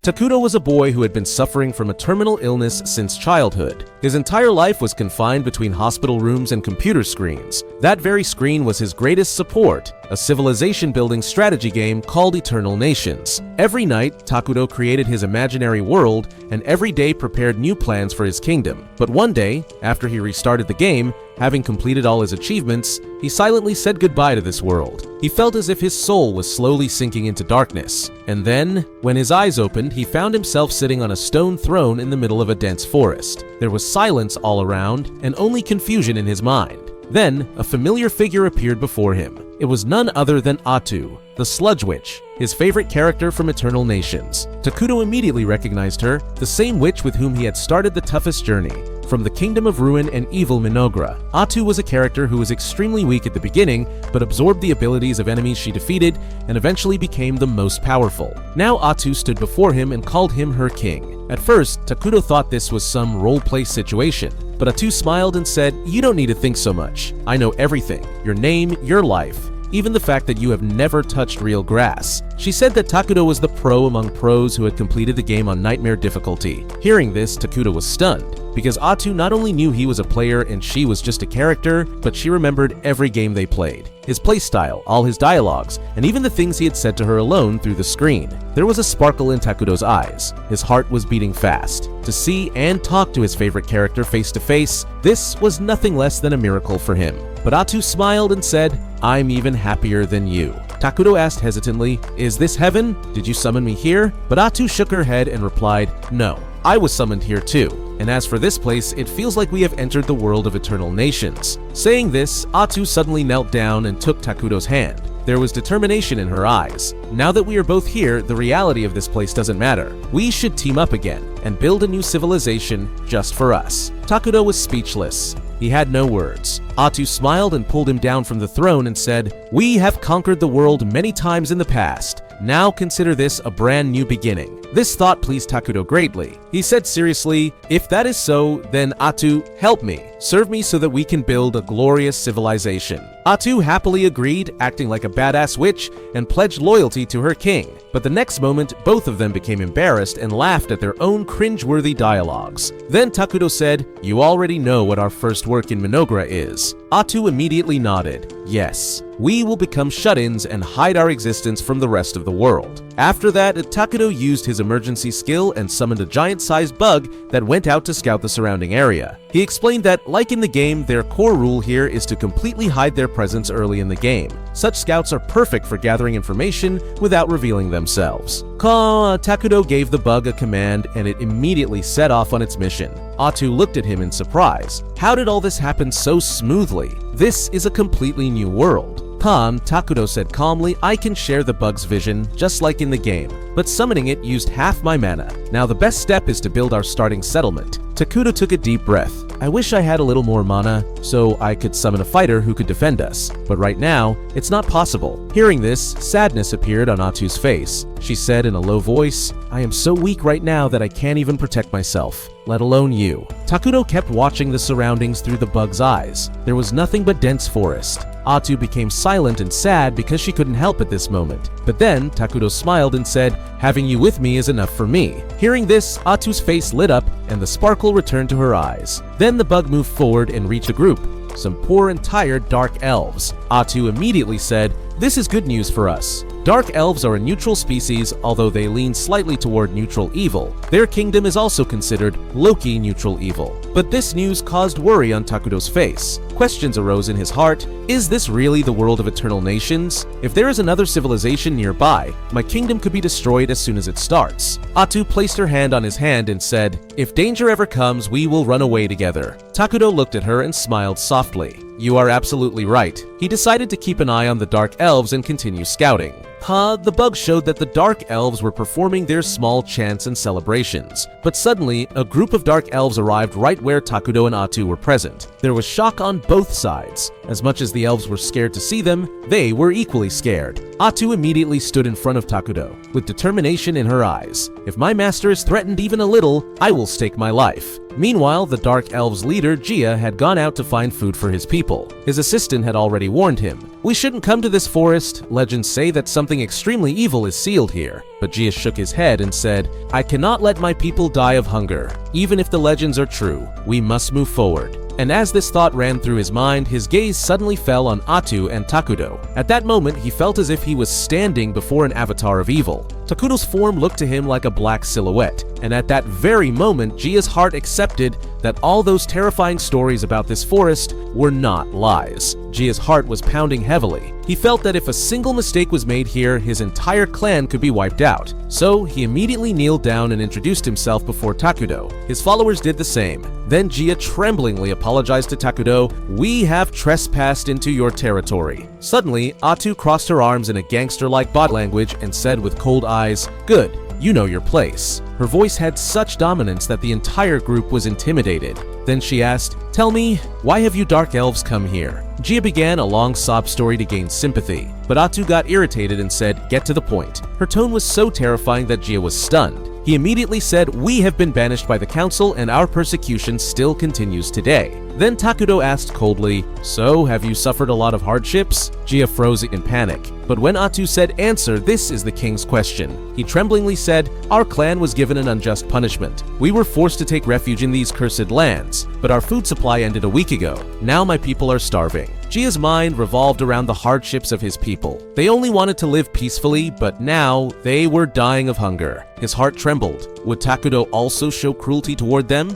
Takudo was a boy who had been suffering from a terminal illness since childhood. His entire life was confined between hospital rooms and computer screens. That very screen was his greatest support, a civilization-building strategy game called Eternal Nations. Every night, Takudo created his imaginary world and every day prepared new plans for his kingdom. But one day, after he restarted the game, having completed all his achievements, he silently said goodbye to this world. He felt as if his soul was slowly sinking into darkness. And then, when his eyes opened, he found himself sitting on a stone throne in the middle of a dense forest. There was silence all around and only confusion in his mind. Then, a familiar figure appeared before him. It was none other than Atu, the Sludge Witch, his favorite character from Eternal Nations. Takudo immediately recognized her, the same witch with whom he had started the toughest journey. From the Kingdom of Ruin and Evil Minogra, Atu was a character who was extremely weak at the beginning, but absorbed the abilities of enemies she defeated and eventually became the most powerful. Now Atu stood before him and called him her king. At first, Takudo thought this was some roleplay situation, but Atu smiled and said, "You don't need to think so much. I know everything. Your name, your life, even the fact that you have never touched real grass." She said that Takudo was the pro among pros who had completed the game on nightmare difficulty. Hearing this, Takudo was stunned, because Atu not only knew he was a player and she was just a character, but she remembered every game they played. His playstyle, all his dialogues, and even the things he had said to her alone through the screen. There was a sparkle in Takudo's eyes. His heart was beating fast. To see and talk to his favorite character face to face, this was nothing less than a miracle for him. But Atu smiled and said, "I'm even happier than you." Takudo asked hesitantly, "Is this heaven? Did you summon me here?" But Atu shook her head and replied, "No, I was summoned here too. And as for this place, it feels like we have entered the world of Eternal Nations." Saying this, Atu suddenly knelt down and took Takudo's hand. There was determination in her eyes. "Now that we are both here, the reality of this place doesn't matter. We should team up again and build a new civilization just for us." Takudo was speechless. He had no words. Atu smiled and pulled him down from the throne and said, "We have conquered the world many times in the past. Now consider this a brand new beginning." This thought pleased Takudo greatly. He said seriously, "If that is so, then Atu, help me. Serve me so that we can build a glorious civilization." Atu happily agreed, acting like a badass witch, and pledged loyalty to her king. But the next moment, both of them became embarrassed and laughed at their own cringe-worthy dialogues. Then Takudo said, "You already know what our first work in Minogra is." Atu immediately nodded. "Yes. We will become shut-ins and hide our existence from the rest of the world." After that, Takudo used his emergency skill and summoned a giant-sized bug that went out to scout the surrounding area. He explained that, like in the game, their core rule here is to completely hide their presence early in the game. Such scouts are perfect for gathering information without revealing themselves. Takudo gave the bug a command and it immediately set off on its mission. Atu looked at him in surprise. How did all this happen so smoothly? This is a completely new world. Takudo said calmly, "I can share the bug's vision, just like in the game, but summoning it used half my mana. Now the best step is to build our starting settlement." Takudo took a deep breath. "I wish I had a little more mana, so I could summon a fighter who could defend us, but right now, it's not possible." Hearing this, sadness appeared on Atu's face. She said in a low voice, "I am so weak right now that I can't even protect myself, let alone you." Takudo kept watching the surroundings through the bug's eyes. There was nothing but dense forest. Atu became silent and sad because she couldn't help at this moment. But then, Takudo smiled and said, "Having you with me is enough for me." Hearing this, Atu's face lit up and the sparkle returned to her eyes. Then the bug moved forward and reached a group, some poor and tired dark elves. Atu immediately said, "This is good news for us. Dark elves are a neutral species, although they lean slightly toward neutral evil. Their kingdom is also considered Loki neutral evil." But this news caused worry on Takudo's face. Questions arose in his heart. Is this really the world of Eternal Nations? If there is another civilization nearby, my kingdom could be destroyed as soon as it starts. Atu placed her hand on his hand and said, "If danger ever comes, we will run away together." Takudo looked at her and smiled softly. "You are absolutely right." He decided to keep an eye on the Dark Elves and continue scouting. The bug showed that the Dark Elves were performing their small chants and celebrations. But suddenly, a group of Dark Elves arrived right where Takudo and Atu were present. There was shock on both sides. As much as the elves were scared to see them, they were equally scared. Atu immediately stood in front of Takudo, with determination in her eyes. If my master is threatened even a little, I will stake my life. Meanwhile, the Dark Elves' leader, Jia, had gone out to find food for his people. His assistant had already warned him. We shouldn't come to this forest. Legends say that something extremely evil is sealed here. But Jia shook his head and said, I cannot let my people die of hunger. Even if the legends are true, we must move forward. And as this thought ran through his mind, his gaze suddenly fell on Atu and Takudo. At that moment, he felt as if he was standing before an avatar of evil. Takudo's form looked to him like a black silhouette, and at that very moment, Jia's heart accepted that all those terrifying stories about this forest were not lies. Jia's heart was pounding heavily. He felt that if a single mistake was made here, his entire clan could be wiped out. So he immediately kneeled down and introduced himself before Takudo. His followers did the same. Then Jia tremblingly apologized to Takudo, "We have trespassed into your territory." Suddenly, Atu crossed her arms in a gangster-like body language and said with cold eyes, "Good, you know your place." Her voice had such dominance that the entire group was intimidated. Then she asked, "Tell me, why have you Dark Elves come here?" Jia began a long sob story to gain sympathy, but Atu got irritated and said, "Get to the point." Her tone was so terrifying that Jia was stunned. He immediately said, "We have been banished by the council and our persecution still continues today." Then Takudo asked coldly, "So, have you suffered a lot of hardships?" Jia froze in panic. But when Atu said, "Answer, this is the king's question," he tremblingly said, "Our clan was given an unjust punishment. We were forced to take refuge in these cursed lands, but our food supply ended a week ago. Now my people are starving." Jia's mind revolved around the hardships of his people. They only wanted to live peacefully, but now they were dying of hunger. His heart trembled. Would Takudo also show cruelty toward them?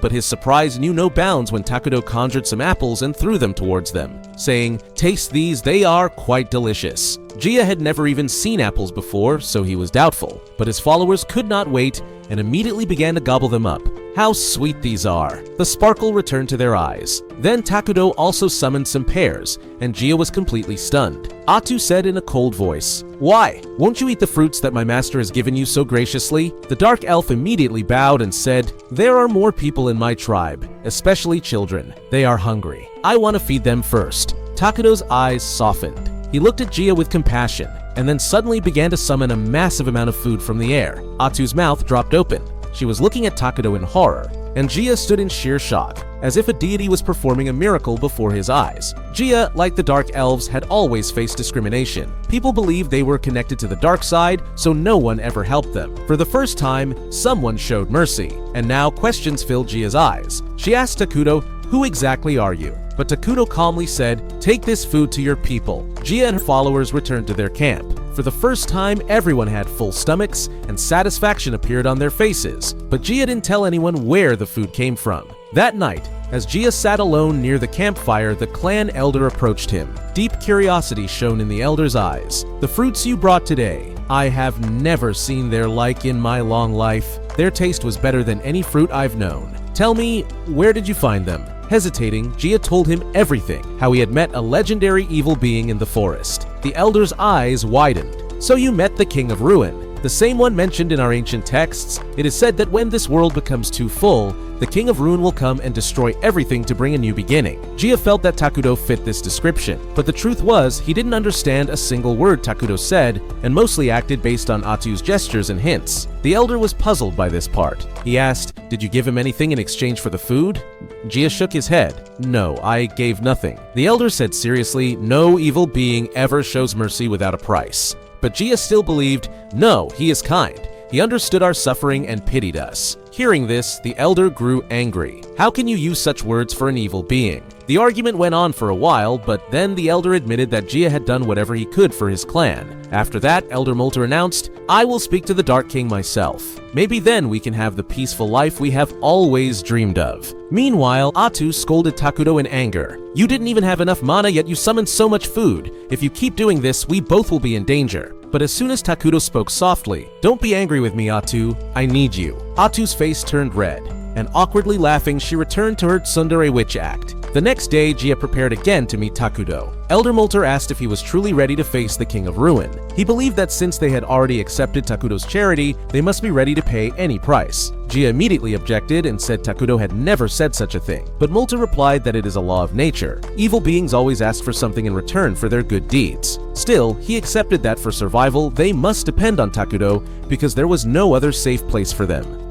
But his surprise knew no bounds when Takudo conjured some apples and threw them towards them, saying, "Taste these, they are quite delicious." Jia had never even seen apples before, so he was doubtful, but his followers could not wait and immediately began to gobble them up. How sweet these are! The sparkle returned to their eyes. Then Takudo also summoned some pears, and Jia was completely stunned. Atu said in a cold voice, "Why? Won't you eat the fruits that my master has given you so graciously?" The dark elf immediately bowed and said, "There are more people in my tribe, especially children. They are hungry. I want to feed them first." Takudo's eyes softened. He looked at Jia with compassion, and then suddenly began to summon a massive amount of food from the air. Atu's mouth dropped open. She was looking at Takudo in horror, and Jia stood in sheer shock, as if a deity was performing a miracle before his eyes. Jia, like the Dark Elves, had always faced discrimination. People believed they were connected to the dark side, so no one ever helped them. For the first time, someone showed mercy, and now questions filled Jia's eyes. She asked Takudo, "Who exactly are you?" But Takudo calmly said, "Take this food to your people." Jia and her followers returned to their camp. For the first time, everyone had full stomachs, and satisfaction appeared on their faces. But Jia didn't tell anyone where the food came from. That night, as Jia sat alone near the campfire, the clan elder approached him. Deep curiosity shone in the elder's eyes. "The fruits you brought today, I have never seen their like in my long life. Their taste was better than any fruit I've known. Tell me, where did you find them?" Hesitating, Jia told him everything, how he had met a legendary evil being in the forest. The elder's eyes widened. "So you met the King of Ruin, the same one mentioned in our ancient texts. It is said that when this world becomes too full, the King of Ruin will come and destroy everything to bring a new beginning." Jia felt that Takudo fit this description, but the truth was he didn't understand a single word Takudo said and mostly acted based on Atu's gestures and hints. The elder was puzzled by this part. He asked, "Did you give him anything in exchange for the food?" Jia shook his head. "No, I gave nothing." The elder said seriously, "No evil being ever shows mercy without a price." But Jia still believed, "No, he is kind. He understood our suffering and pitied us." Hearing this, the elder grew angry. "How can you use such words for an evil being?" The argument went on for a while, but then the elder admitted that Jia had done whatever he could for his clan. After that, Elder Molter announced, "I will speak to the Dark King myself. Maybe then we can have the peaceful life we have always dreamed of." Meanwhile, Atu scolded Takudo in anger. "You didn't even have enough mana, yet you summoned so much food. If you keep doing this, we both will be in danger." But as soon as Takudo spoke softly, "Don't be angry with me, Atu. I need you." Atu's face turned red, and awkwardly laughing, she returned to her tsundere witch act. The next day, Jia prepared again to meet Takudo. Elder Molter asked if he was truly ready to face the King of Ruin. He believed that since they had already accepted Takudo's charity, they must be ready to pay any price. Gia immediately objected and said Takudo had never said such a thing, but Molter replied that it is a law of nature. Evil beings always ask for something in return for their good deeds. Still, he accepted that for survival, they must depend on Takudo because there was no other safe place for them.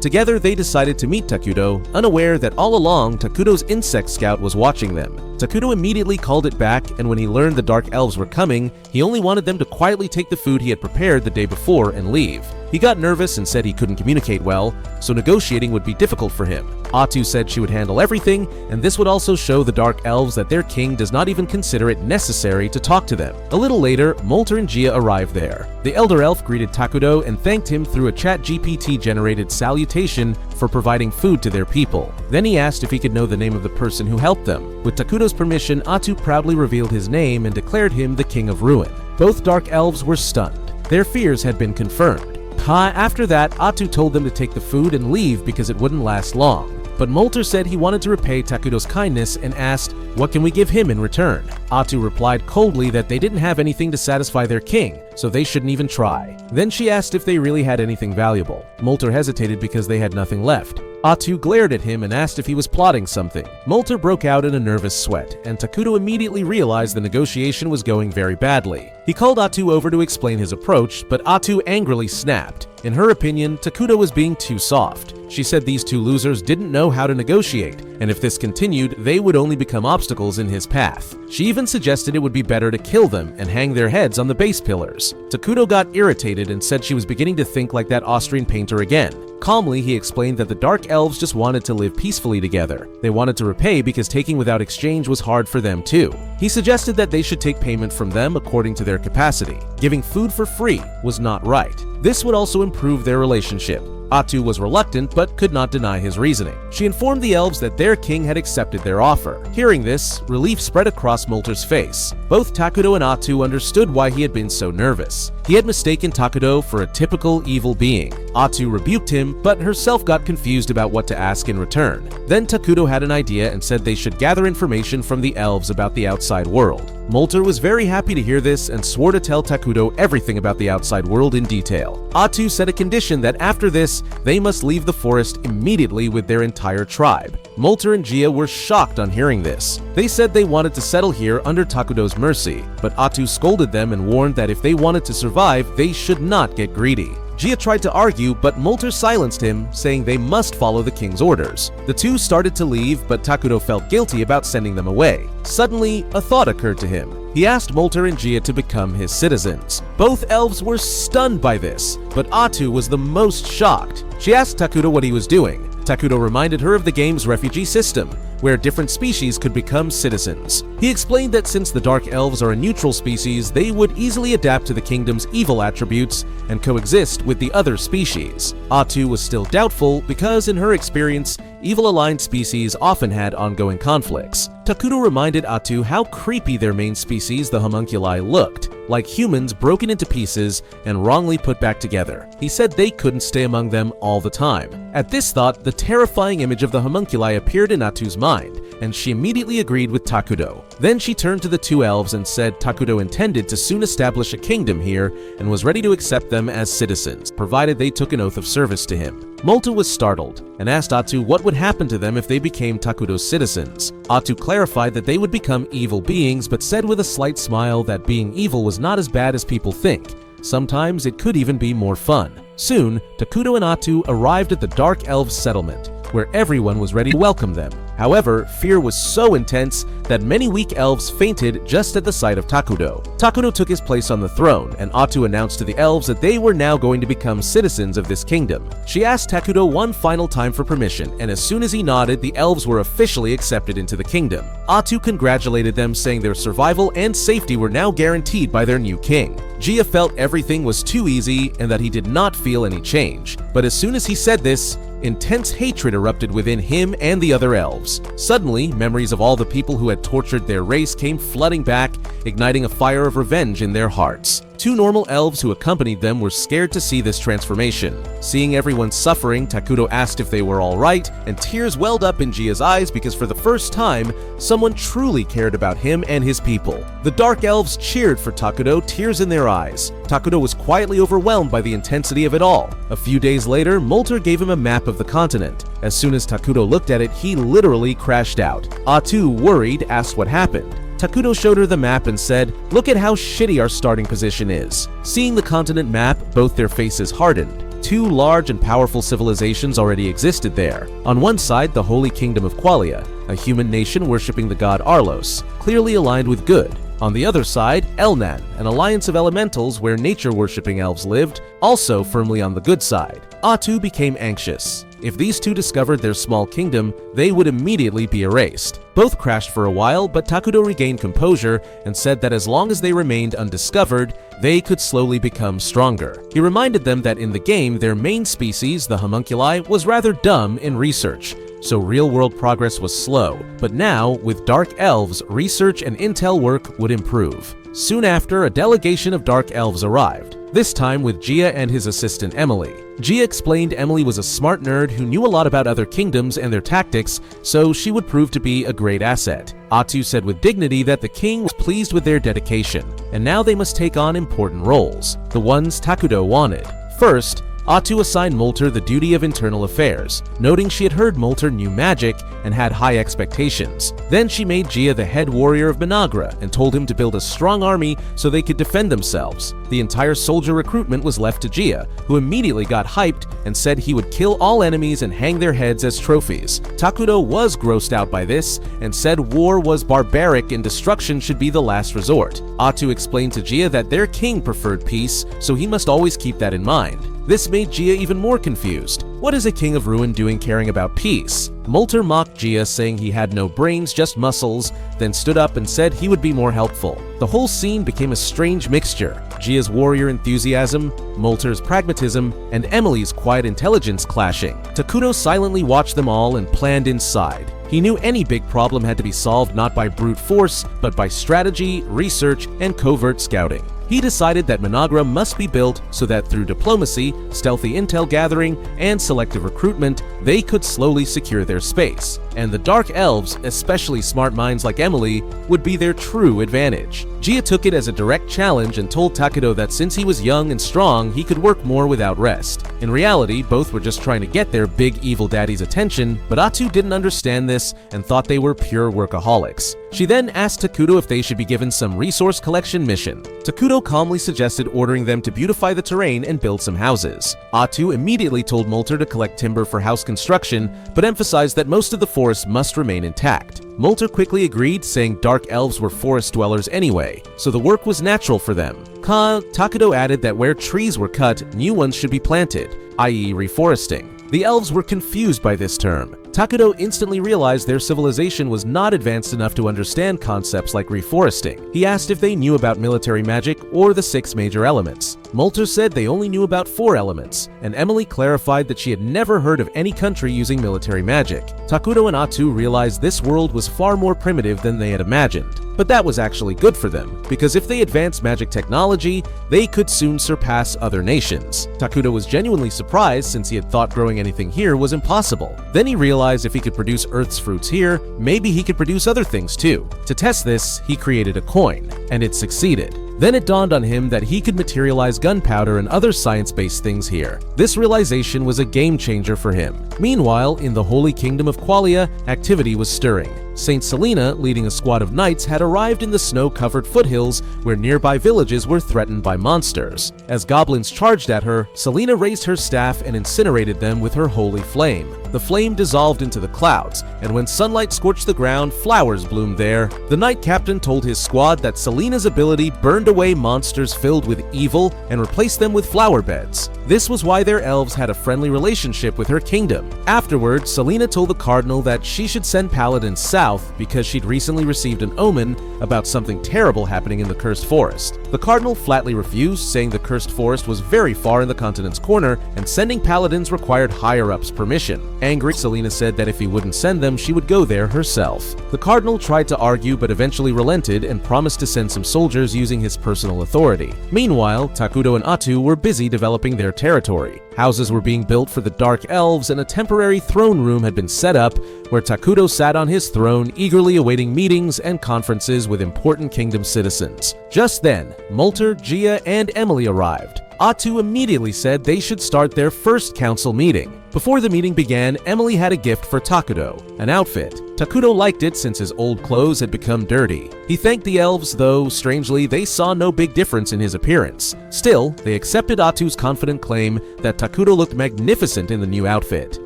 Together they decided to meet Takudo, unaware that all along Takudo's insect scout was watching them. Takudo immediately called it back, and when he learned the Dark Elves were coming, he only wanted them to quietly take the food he had prepared the day before and leave. He got nervous and said he couldn't communicate well, so negotiating would be difficult for him. Atu said she would handle everything, and this would also show the Dark Elves that their king does not even consider it necessary to talk to them. A little later, Molter and Gia arrived there. The Elder Elf greeted Takudo and thanked him through a ChatGPT-generated salutation for providing food to their people. Then he asked if he could know the name of the person who helped them. With Takudo's permission, Atu proudly revealed his name and declared him the King of Ruin. Both Dark Elves were stunned. Their fears had been confirmed. After that, Atu told them to take the food and leave because it wouldn't last long. But Molter said he wanted to repay Takudo's kindness and asked, "What can we give him in return?" Atu replied coldly that they didn't have anything to satisfy their king, so they shouldn't even try. Then she asked if they really had anything valuable. Molter hesitated because they had nothing left. Atu glared at him and asked if he was plotting something. Molter broke out in a nervous sweat, and Takudo immediately realized the negotiation was going very badly. He called Atu over to explain his approach, but Atu angrily snapped. In her opinion, Takudo was being too soft. She said these two losers didn't know how to negotiate, and if this continued, they would only become obstacles in his path. She even suggested it would be better to kill them and hang their heads on the base pillars. Takudo got irritated and said she was beginning to think like that Austrian painter again. Calmly, he explained that the Dark Elves just wanted to live peacefully together. They wanted to repay because taking without exchange was hard for them too. He suggested that they should take payment from them according to their capacity. Giving food for free was not right. This would also improve their relationship. Atu was reluctant but could not deny his reasoning. She informed the elves that their king had accepted their offer. Hearing this, relief spread across Molter's face. Both Takudo and Atu understood why he had been so nervous. He had mistaken Takudo for a typical evil being. Atu rebuked him, but herself got confused about what to ask in return. Then Takudo had an idea and said they should gather information from the elves about the outside world. Molter was very happy to hear this and swore to tell Takudo everything about the outside world in detail. Atu set a condition that after this, they must leave the forest immediately with their entire tribe. Molter and Gia were shocked on hearing this. They said they wanted to settle here under Takudo's mercy, but Atu scolded them and warned that if they wanted to survive, they should not get greedy. Gia tried to argue, but Molter silenced him, saying they must follow the king's orders. The two started to leave, but Takudo felt guilty about sending them away. Suddenly, a thought occurred to him. He asked Molter and Gia to become his citizens. Both elves were stunned by this, but Atu was the most shocked. She asked Takudo what he was doing. Takudo reminded her of the game's refugee system, where different species could become citizens. He explained that since the Dark Elves are a neutral species, they would easily adapt to the kingdom's evil attributes and coexist with the other species. Atu was still doubtful because, in her experience, evil-aligned species often had ongoing conflicts. Takudo reminded Atu how creepy their main species, the homunculi, looked, like humans broken into pieces and wrongly put back together. He said they couldn't stay among them all the time. At this thought, the terrifying image of the homunculi appeared in Atu's mind, and she immediately agreed with Takudo. Then she turned to the two elves and said Takudo intended to soon establish a kingdom here and was ready to accept them as citizens, provided they took an oath of service to him. Molter was startled and asked Atu what would happen to them if they became Takudo's citizens. Atu clarified that they would become evil beings, but said with a slight smile that being evil was not as bad as people think. Sometimes it could even be more fun. Soon, Takudo and Atu arrived at the Dark Elves settlement, where everyone was ready to welcome them. However, fear was so intense that many weak elves fainted just at the sight of Takudo. Takudo took his place on the throne, and Atu announced to the elves that they were now going to become citizens of this kingdom. She asked Takudo one final time for permission, and as soon as he nodded, the elves were officially accepted into the kingdom. Atu congratulated them, saying their survival and safety were now guaranteed by their new king. Gia felt everything was too easy and that he did not feel any change. But as soon as he said this, intense hatred erupted within him and the other elves. Suddenly, memories of all the people who had tortured their race came flooding back, igniting a fire of revenge in their hearts. Two normal elves who accompanied them were scared to see this transformation. Seeing everyone suffering, Takudo asked if they were alright, and tears welled up in Jia's eyes because for the first time, someone truly cared about him and his people. The Dark Elves cheered for Takudo, tears in their eyes. Takudo was quietly overwhelmed by the intensity of it all. A few days later, Molter gave him a map of the continent. As soon as Takudo looked at it, he literally crashed out. Atu, worried, asked what happened. Takudo showed her the map and said, "Look at how shitty our starting position is." Seeing the continent map, both their faces hardened. Two large and powerful civilizations already existed there. On one side, the Holy Kingdom of Qualia, a human nation worshipping the god Arlos, clearly aligned with good. On the other side, Elnan, an alliance of elementals where nature-worshipping elves lived, also firmly on the good side. Atu became anxious. If these two discovered their small kingdom, they would immediately be erased. Both crashed for a while, but Takudo regained composure and said that as long as they remained undiscovered, they could slowly become stronger. He reminded them that in the game, their main species, the homunculi, was rather dumb in research, so real-world progress was slow. But now, with Dark Elves, research and intel work would improve. Soon after, a delegation of Dark Elves arrived, this time with Jia and his assistant Emily. Jia explained Emily was a smart nerd who knew a lot about other kingdoms and their tactics, so she would prove to be a great asset. Atu said with dignity that the king was pleased with their dedication, and now they must take on important roles, the ones Takudo wanted. First, Atu assigned Molter the duty of internal affairs, noting she had heard Molter knew magic and had high expectations. Then she made Jia the head warrior of Managra and told him to build a strong army so they could defend themselves. The entire soldier recruitment was left to Jia, who immediately got hyped and said he would kill all enemies and hang their heads as trophies. Takudo was grossed out by this and said war was barbaric and destruction should be the last resort. Atu explained to Jia that their king preferred peace, so he must always keep that in mind. This made Jia even more confused. What is a king of ruin doing caring about peace? Molter mocked Jia, saying he had no brains, just muscles, then stood up and said he would be more helpful. The whole scene became a strange mixture. Jia's warrior enthusiasm, Molter's pragmatism, and Emily's quiet intelligence clashing. Takudo silently watched them all and planned inside. He knew any big problem had to be solved not by brute force, but by strategy, research, and covert scouting. He decided that Managra must be built so that through diplomacy, stealthy intel gathering, and selective recruitment, they could slowly secure their space. And the Dark Elves, especially smart minds like Emily, would be their true advantage. Jia took it as a direct challenge and told Takudo that since he was young and strong, he could work more without rest. In reality, both were just trying to get their big evil daddy's attention, but Atu didn't understand this and thought they were pure workaholics. She then asked Takudo if they should be given some resource collection mission. Takudo calmly suggested ordering them to beautify the terrain and build some houses. Atu immediately told Molter to collect timber for house construction, but emphasized that most of the forest must remain intact. Molter quickly agreed, saying Dark Elves were forest dwellers anyway, so the work was natural for them. Takudo added that where trees were cut, new ones should be planted, i.e. reforesting. The elves were confused by this term. Takudo instantly realized their civilization was not advanced enough to understand concepts like reforesting. He asked if they knew about military magic or the 6 major elements. Molter said they only knew about 4 elements, and Emily clarified that she had never heard of any country using military magic. Takudo and Atu realized this world was far more primitive than they had imagined. But that was actually good for them, because if they advanced magic technology, they could soon surpass other nations. Takudo was genuinely surprised since he had thought growing anything here was impossible. Then he realized if he could produce Earth's fruits here, maybe he could produce other things too. To test this, he created a coin, and it succeeded. Then it dawned on him that he could materialize gunpowder and other science-based things here. This realization was a game changer for him. Meanwhile, in the Holy Kingdom of Qualia, activity was stirring. Saint Selena, leading a squad of knights, had arrived in the snow-covered foothills where nearby villages were threatened by monsters. As goblins charged at her, Selena raised her staff and incinerated them with her holy flame. The flame dissolved into the clouds, and when sunlight scorched the ground, flowers bloomed there. The knight captain told his squad that Selena's ability burned away monsters filled with evil and replaced them with flower beds. This was why their elves had a friendly relationship with her kingdom. Afterward, Selena told the cardinal that she should send Paladin south south because she'd recently received an omen about something terrible happening in the cursed forest. The cardinal flatly refused, saying the cursed forest was very far in the continent's corner and sending paladins required higher-ups' permission. Angry, Selena said that if he wouldn't send them, she would go there herself. The cardinal tried to argue but eventually relented and promised to send some soldiers using his personal authority. Meanwhile, Takudo and Atu were busy developing their territory. Houses were being built for the Dark Elves and a temporary throne room had been set up where Takudo sat on his throne eagerly awaiting meetings and conferences with important kingdom citizens. Just then, Molter, Gia, and Emily arrived. Atu immediately said they should start their first council meeting. Before the meeting began, Emily had a gift for Takudo, an outfit. Takudo liked it since his old clothes had become dirty. He thanked the elves, though, strangely, they saw no big difference in his appearance. Still, they accepted Atu's confident claim that Takudo looked magnificent in the new outfit.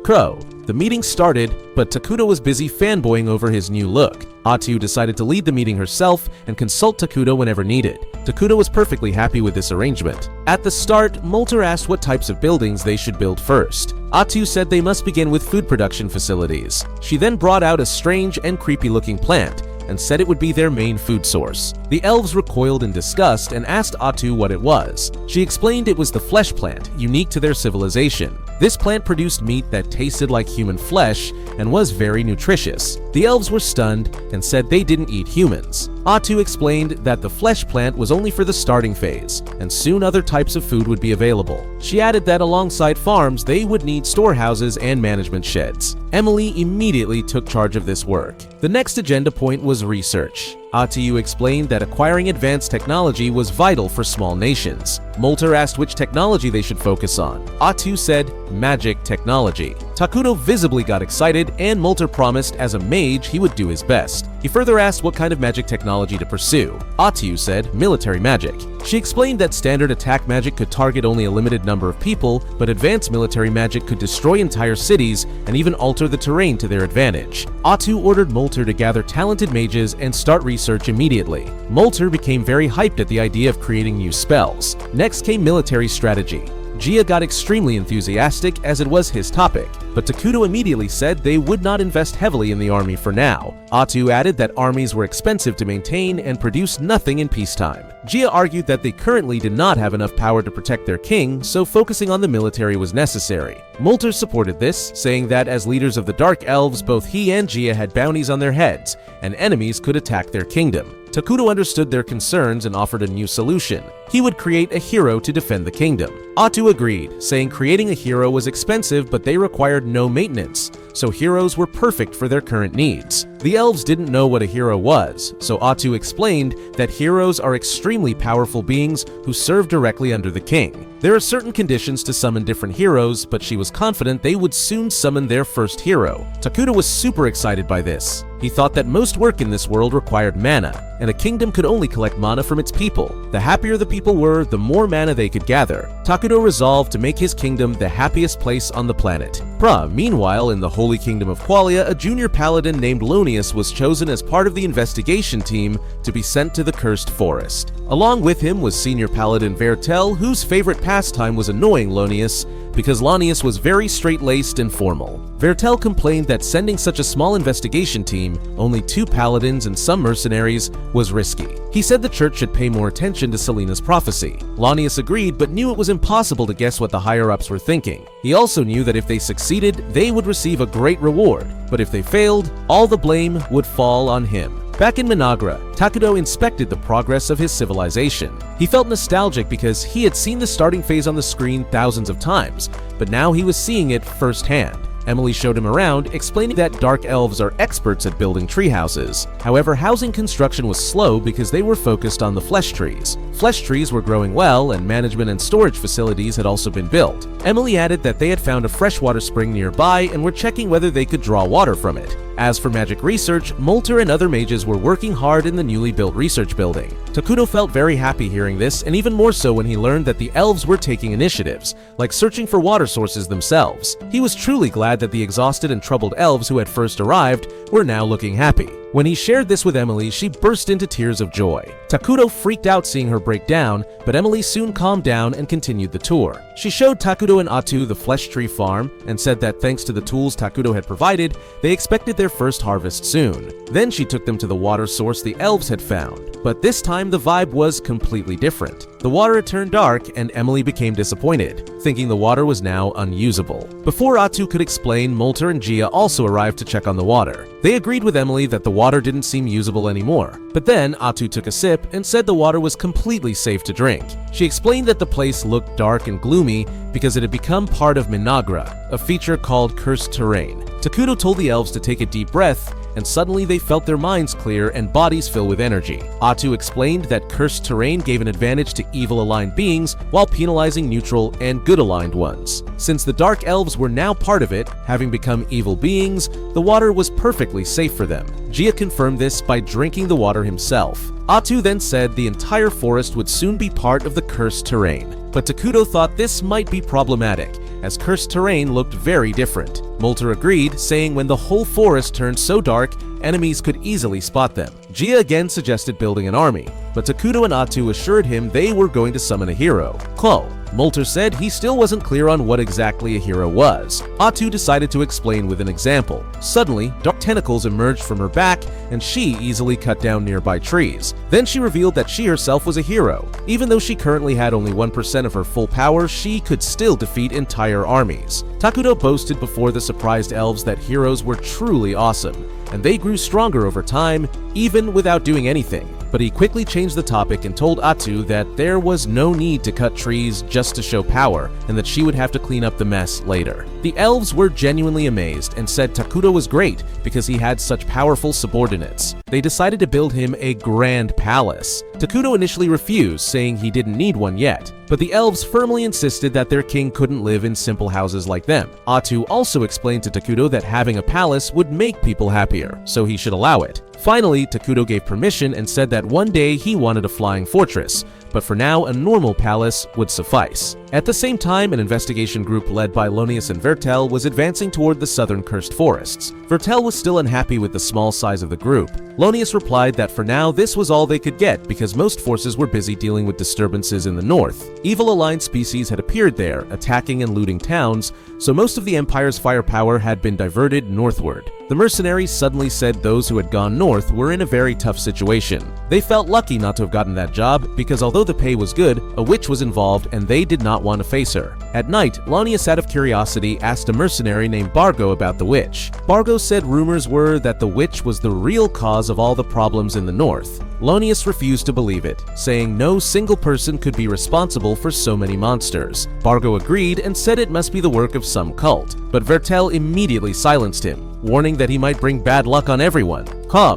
Crow. The meeting started, but Takudo was busy fanboying over his new look. Atu decided to lead the meeting herself and consult Takudo whenever needed. Takudo was perfectly happy with this arrangement. At the start, Molter asked what types of buildings they should build first. Atu said they must begin with food production facilities. She then brought out a strange and creepy-looking plant and said it would be their main food source. The elves recoiled in disgust and asked Atu what it was. She explained it was the flesh plant, unique to their civilization. This plant produced meat that tasted like human flesh and was very nutritious. The elves were stunned and said they didn't eat humans. Atu explained that the flesh plant was only for the starting phase, and soon other types of food would be available. She added that alongside farms, they would need storehouses and management sheds. Emily immediately took charge of this work. The next agenda point was research. Atu explained that acquiring advanced technology was vital for small nations. Molter asked which technology they should focus on. Atu said, magic technology. Takudo visibly got excited, and Molter promised as a mage he would do his best. He further asked what kind of magic technology to pursue. Atu said, military magic. She explained that standard attack magic could target only a limited number of people, but advanced military magic could destroy entire cities and even alter the terrain to their advantage. Atu ordered Molter to gather talented mages and start research immediately. Molter became very hyped at the idea of creating new spells. Next came military strategy. Gia got extremely enthusiastic as it was his topic, but Takudo immediately said they would not invest heavily in the army for now. Atu added that armies were expensive to maintain and produced nothing in peacetime. Gia argued that they currently did not have enough power to protect their king, so focusing on the military was necessary. Molter supported this, saying that as leaders of the Dark Elves, both he and Gia had bounties on their heads, and enemies could attack their kingdom. Takudo understood their concerns and offered a new solution. He would create a hero to defend the kingdom. Atu agreed, saying creating a hero was expensive but they required no maintenance, so heroes were perfect for their current needs. The elves didn't know what a hero was, so Atu explained that heroes are extremely powerful beings who serve directly under the king. There are certain conditions to summon different heroes, but she was confident they would soon summon their first hero. Takudo was super excited by this. He thought that most work in this world required mana, and a kingdom could only collect mana from its people. The happier the people were, the more mana they could gather. Takudo resolved to make his kingdom the happiest place on the planet. Meanwhile, in the Holy Kingdom of Qualia, a junior paladin named Lonius was chosen as part of the investigation team to be sent to the Cursed Forest. Along with him was senior paladin Vertel, whose favorite pastime was annoying Lonius because Lonius was very straight-laced and formal. Vertel complained that sending such a small investigation team, only 2 paladins and some mercenaries, was risky. He said the church should pay more attention to Selena's prophecy. Lonius agreed but knew it was impossible to guess what the higher-ups were thinking. He also knew that if they succeeded, they would receive a great reward, but if they failed, all the blame would fall on him. Back in Minagra, Takudo inspected the progress of his civilization. He felt nostalgic because he had seen the starting phase on the screen thousands of times, but now he was seeing it firsthand. Emily showed him around, explaining that Dark Elves are experts at building tree houses. However, housing construction was slow because they were focused on the flesh trees. Flesh trees were growing well, and management and storage facilities had also been built. Emily added that they had found a freshwater spring nearby and were checking whether they could draw water from it. As for magic research, Molter and other mages were working hard in the newly built research building. Takudo felt very happy hearing this, and even more so when he learned that the elves were taking initiatives, like searching for water sources themselves. He was truly glad that the exhausted and troubled elves who had first arrived were now looking happy. When he shared this with Emily, she burst into tears of joy. Takudo freaked out seeing her break down, but Emily soon calmed down and continued the tour. She showed Takudo and Atu the flesh tree farm and said that thanks to the tools Takudo had provided, they expected their first harvest soon. Then she took them to the water source the elves had found. But this time the vibe was completely different. The water had turned dark and Emily became disappointed, thinking the water was now unusable. Before Atu could explain, Molter and Gia also arrived to check on the water. They agreed with Emily that the water didn't seem usable anymore. But then Atu took a sip and said the water was completely safe to drink. She explained that the place looked dark and gloomy because it had become part of Minagra, a feature called cursed terrain. Takudo told the elves to take a deep breath, and suddenly they felt their minds clear and bodies fill with energy. Atu explained that cursed terrain gave an advantage to evil-aligned beings while penalizing neutral and good-aligned ones. Since the Dark Elves were now part of it, having become evil beings, the water was perfectly safe for them. Gia confirmed this by drinking the water himself. Atu then said the entire forest would soon be part of the cursed terrain. But Takudo thought this might be problematic, as cursed terrain looked very different. Molter agreed, saying when the whole forest turned so dark, enemies could easily spot them. Gia again suggested building an army, but Takudo and Atu assured him they were going to summon a hero, Ko. Molter said he still wasn't clear on what exactly a hero was. Atu decided to explain with an example. Suddenly, dark tentacles emerged from her back, and she easily cut down nearby trees. Then she revealed that she herself was a hero. Even though she currently had only 1% of her full power, she could still defeat entire armies. Takudo boasted before the surprised elves that heroes were truly awesome, and they grew stronger over time, even without doing anything. But he quickly changed the topic and told Atu that there was no need to cut trees just to show power, and that she would have to clean up the mess later. The elves were genuinely amazed and said Takudo was great because he had such powerful subordinates. They decided to build him a grand palace. Takudo initially refused, saying he didn't need one yet, but the elves firmly insisted that their king couldn't live in simple houses like them. Atu also explained to Takudo that having a palace would make people happier, so he should allow it. Finally, Takudo gave permission and said that one day he wanted a flying fortress, but for now a normal palace would suffice. At the same time, an investigation group led by Lonius and Vertel was advancing toward the southern cursed forests. Vertel was still unhappy with the small size of the group. Lonius replied that for now this was all they could get because most forces were busy dealing with disturbances in the north. Evil-aligned species had appeared there, attacking and looting towns, so most of the Empire's firepower had been diverted northward. The mercenaries suddenly said those who had gone north were in a very tough situation. They felt lucky not to have gotten that job because although the pay was good, a witch was involved and they did not want to face her. At night, Lonius out of curiosity asked a mercenary named Bargo about the witch. Bargo said rumors were that the witch was the real cause of all the problems in the north. Lonius refused to believe it, saying no single person could be responsible for so many monsters. Bargo agreed and said it must be the work of some cult, but Vertel immediately silenced him, warning that he might bring bad luck on everyone.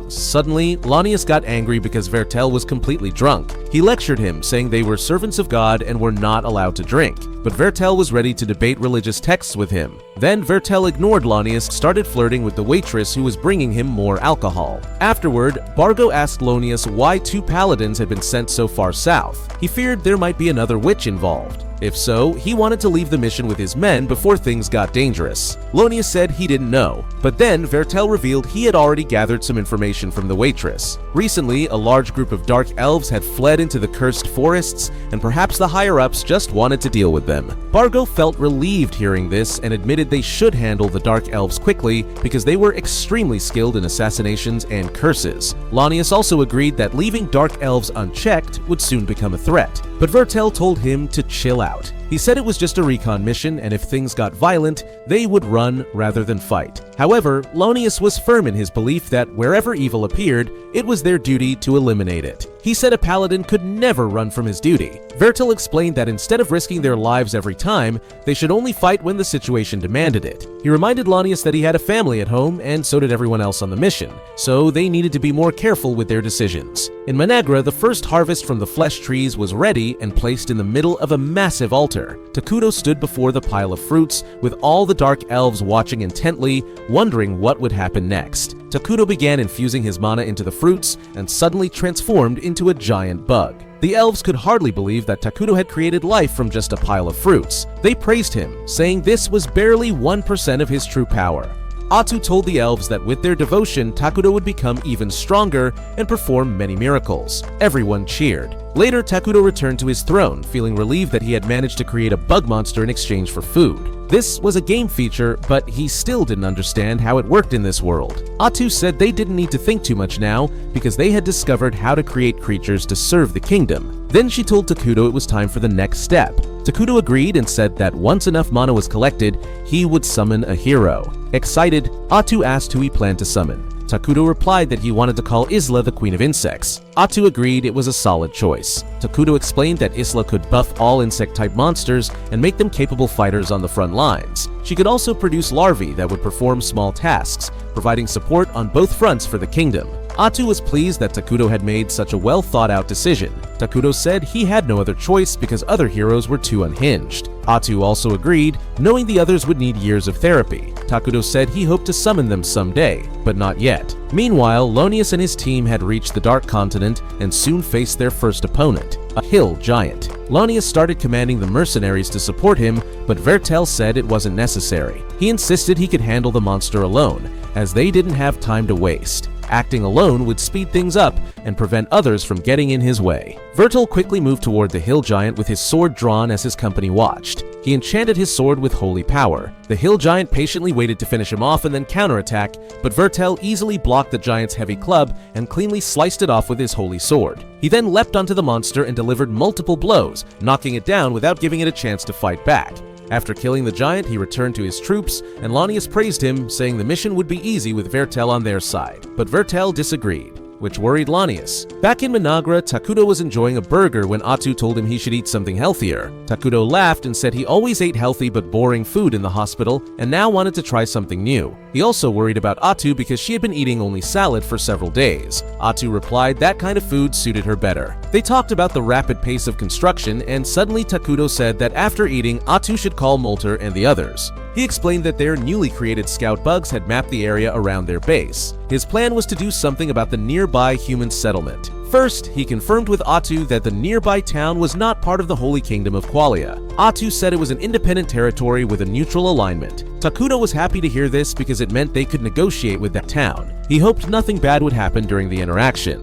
Suddenly, Lonius got angry because Vertel was completely drunk. He lectured him, saying they were servants of God and were not allowed to drink. But Vertel was ready to debate religious texts with him. Then Vertel ignored Lonius, started flirting with the waitress who was bringing him more alcohol. Afterward, Bargo asked Lonius why 2 paladins had been sent so far south. He feared there might be another witch involved. If so, he wanted to leave the mission with his men before things got dangerous. Lonius said he didn't know, but then Vertel revealed he had already gathered some information from the waitress. Recently, a large group of dark elves had fled into the cursed forests, and perhaps the higher-ups just wanted to deal with them. Bargo felt relieved hearing this and admitted they should handle the dark elves quickly because they were extremely skilled in assassinations and curses. Lonius also agreed that leaving dark elves unchecked would soon become a threat, but Vertel told him to chill out. He said it was just a recon mission, and if things got violent, they would run rather than fight. However, Lonius was firm in his belief that wherever evil appeared, it was their duty to eliminate it. He said a paladin could never run from his duty. Vertel explained that instead of risking their lives every time, they should only fight when the situation demanded it. He reminded Lonius that he had a family at home, and so did everyone else on the mission, so they needed to be more careful with their decisions. In Minagra, the first harvest from the flesh trees was ready and placed in the middle of a massive altar. Takudo stood before the pile of fruits, with all the dark elves watching intently, wondering what would happen next. Takudo began infusing his mana into the fruits and suddenly transformed into a giant bug. The elves could hardly believe that Takudo had created life from just a pile of fruits. They praised him, saying this was barely 1% of his true power. Atu told the elves that with their devotion, Takudo would become even stronger and perform many miracles. Everyone cheered. Later, Takudo returned to his throne, feeling relieved that he had managed to create a bug monster in exchange for food. This was a game feature, but he still didn't understand how it worked in this world. Atu said they didn't need to think too much now because they had discovered how to create creatures to serve the kingdom. Then she told Takudo it was time for the next step. Takudo agreed and said that once enough mana was collected, he would summon a hero. Excited, Atu asked who he planned to summon. Takudo replied that he wanted to call Isla the Queen of Insects. Atu agreed it was a solid choice. Takudo explained that Isla could buff all insect-type monsters and make them capable fighters on the front lines. She could also produce larvae that would perform small tasks, providing support on both fronts for the kingdom. Atu was pleased that Takudo had made such a well-thought-out decision. Takudo said he had no other choice because other heroes were too unhinged. Atu also agreed, knowing the others would need years of therapy. Takudo said he hoped to summon them someday, but not yet. Meanwhile, Lonius and his team had reached the Dark Continent and soon faced their first opponent, a hill giant. Lonius started commanding the mercenaries to support him, but Vertel said it wasn't necessary. He insisted he could handle the monster alone, as they didn't have time to waste. Acting alone would speed things up and prevent others from getting in his way. Vertel quickly moved toward the hill giant with his sword drawn as his company watched. He enchanted his sword with holy power. The hill giant patiently waited to finish him off and then counterattack, but Vertel easily blocked the giant's heavy club and cleanly sliced it off with his holy sword. He then leapt onto the monster and delivered multiple blows, knocking it down without giving it a chance to fight back. After killing the giant, he returned to his troops, and Lonius praised him, saying the mission would be easy with Vertel on their side. But Vertel disagreed, which worried Lonius. Back in Minagra, Takudo was enjoying a burger when Atu told him he should eat something healthier. Takudo laughed and said he always ate healthy but boring food in the hospital and now wanted to try something new. He also worried about Atu because she had been eating only salad for several days. Atu replied that kind of food suited her better. They talked about the rapid pace of construction, and suddenly Takudo said that after eating, Atu should call Molter and the others. He explained that their newly created scout bugs had mapped the area around their base. His plan was to do something about the nearby human settlement. First, he confirmed with Atu that the nearby town was not part of the Holy Kingdom of Qualia. Atu said it was an independent territory with a neutral alignment. Takudo was happy to hear this because it meant they could negotiate with that town. He hoped nothing bad would happen during the interaction.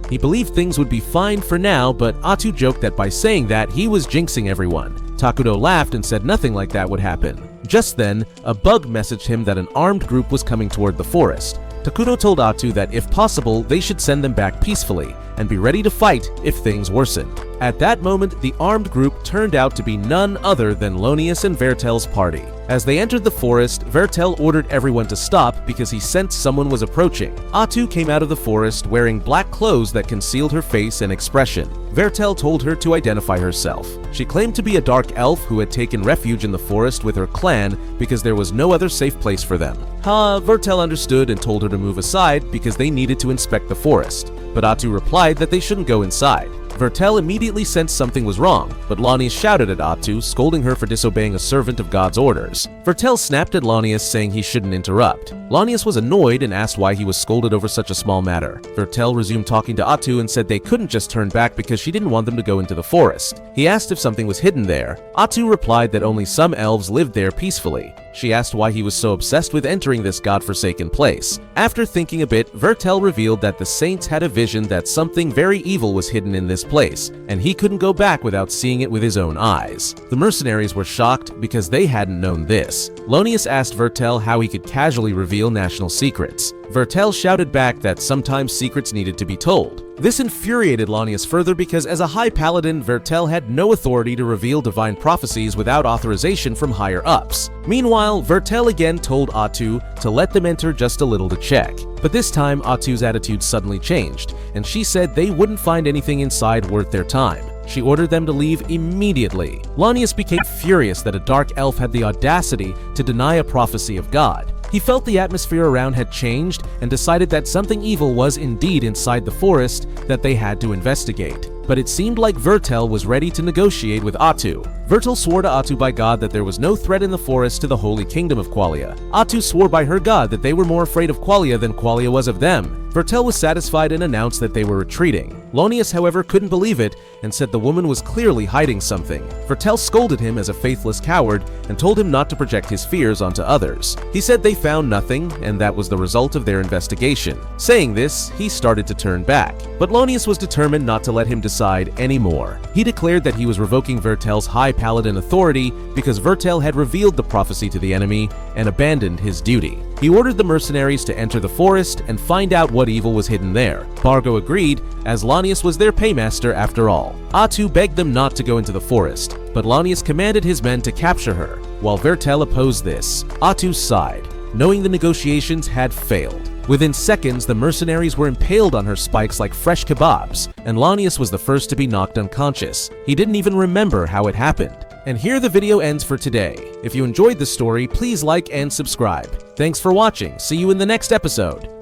He believed things would be fine for now, but Atu joked that by saying that, he was jinxing everyone. Takudo laughed and said nothing like that would happen. Just then, a bug messaged him that an armed group was coming toward the forest. Takudo told Atu that if possible, they should send them back peacefully and be ready to fight if things worsened. At that moment, the armed group turned out to be none other than Lonius and Vertel's party. As they entered the forest, Vertel ordered everyone to stop because he sensed someone was approaching. Atu came out of the forest wearing black clothes that concealed her face and expression. Vertel told her to identify herself. She claimed to be a dark elf who had taken refuge in the forest with her clan because there was no other safe place for them. Vertel understood and told her to move aside because they needed to inspect the forest, but Atu replied that they shouldn't go inside. Vertel immediately sensed something was wrong, but Lonius shouted at Atu, scolding her for disobeying a servant of God's orders. Vertel snapped at Lonius, saying he shouldn't interrupt. Lonius was annoyed and asked why he was scolded over such a small matter. Vertel resumed talking to Atu and said they couldn't just turn back because she didn't want them to go into the forest. He asked if something was hidden there. Atu replied that only some elves lived there peacefully. She asked why he was so obsessed with entering this godforsaken place. After thinking a bit, Vertel revealed that the saints had a vision that something very evil was hidden in this place, and he couldn't go back without seeing it with his own eyes. The mercenaries were shocked because they hadn't known this. Lonius asked Vertel how he could casually reveal national secrets. Vertel shouted back that sometimes secrets needed to be told. This infuriated Lonius further because as a high paladin, Vertel had no authority to reveal divine prophecies without authorization from higher-ups. Meanwhile, Vertel again told Atu to let them enter just a little to check. But this time, Atu's attitude suddenly changed, and she said they wouldn't find anything inside worth their time. She ordered them to leave immediately. Lonius became furious that a dark elf had the audacity to deny a prophecy of God. He felt the atmosphere around had changed and decided that something evil was indeed inside the forest that they had to investigate. But it seemed like Vertel was ready to negotiate with Atu. Vertel swore to Atu by God that there was no threat in the forest to the Holy Kingdom of Qualia. Atu swore by her God that they were more afraid of Qualia than Qualia was of them. Vertel was satisfied and announced that they were retreating. Lonius, however, couldn't believe it and said the woman was clearly hiding something. Vertel scolded him as a faithless coward and told him not to project his fears onto others. He said they found nothing, and that was the result of their investigation. Saying this, he started to turn back. But Lonius was determined not to let him decide anymore. He declared that he was revoking Vertel's high paladin authority because Vertel had revealed the prophecy to the enemy and abandoned his duty. He ordered the mercenaries to enter the forest and find out what evil was hidden there. Bargo agreed, as Lonius was their paymaster after all. Atu begged them not to go into the forest, but Lonius commanded his men to capture her. While Vertel opposed this, Atu sighed, knowing the negotiations had failed. Within seconds, the mercenaries were impaled on her spikes like fresh kebabs, and Lonius was the first to be knocked unconscious. He didn't even remember how it happened. And here the video ends for today. If you enjoyed the story, please like and subscribe. Thanks for watching. See you in the next episode.